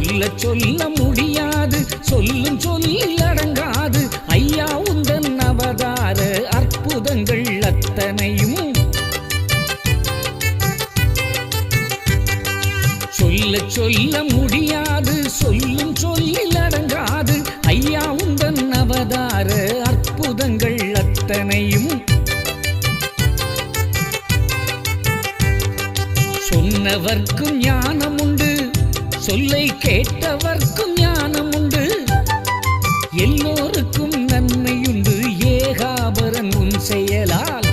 சொல்ல சொல்ல முடியாது, சொல்லும் சொல்லில் அடங்காது ஐயா உந்தன் அவதார அற்புதங்கள் அத்தனையும். சொல்ல சொல்ல முடியாது, சொல்லும் சொல்லில் அடங்காது ஐயா உந்தன் அவதார அற்புதங்கள் அத்தனையும். சொன்னவர்க்கும் ஞானம் உண்டு, சொல்லை கேட்டவர்க்கும் ஞானம் உண்டு, எல்லோருக்கும் நன்மையுண்டு ஏகாபரன் உன் செயலால்.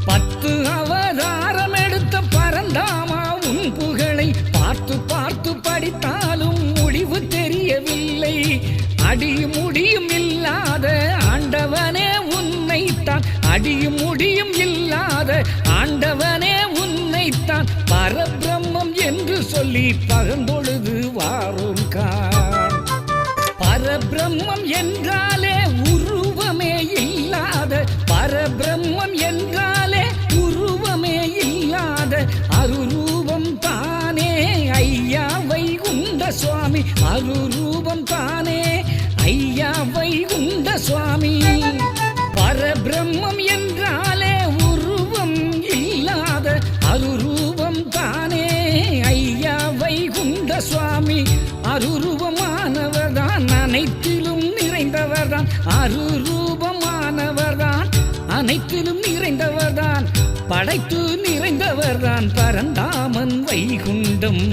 10 அவதாரம் எடுத்த பரந்தாமா உன் புகழை பார்த்து பார்த்து படித்தாலும் முடிவு தெரியவில்லை. அடியும் முடியும் இல்லாத ஆண்டவனே உன்னைத்தான், அடியும் முடியும் இல்லாத ஆண்டவனே உன்னைத்தான் பரபிரம்மம் என்று சொல்லி பகந்தொழுது வாரும் காண். பரபிரம்மம் என்றாலே உருவமே இல்லாத, பரபிரம்மம் என்றாலே உருவமே இல்லாத அருரூபம் தானே ஐயா வைகுண்ட சுவாமி, அருரூபம் தானே ஐயா வைகுண்ட சுவாமி. பரபிரம்மம் என்றாலே உருவம் இல்லாத அருரூபம் தானே ஐயா வைகுண்ட சுவாமி. அருரூபமானவர்தான் அனைத்திலும் நிறைந்தவர்தான், அருரூபமானவர்தான் அனைத்திலும் நிறைந்தவர்தான், படைத்து நிறைந்தவர்தான் பரந்தாமன் வைகுண்டம்.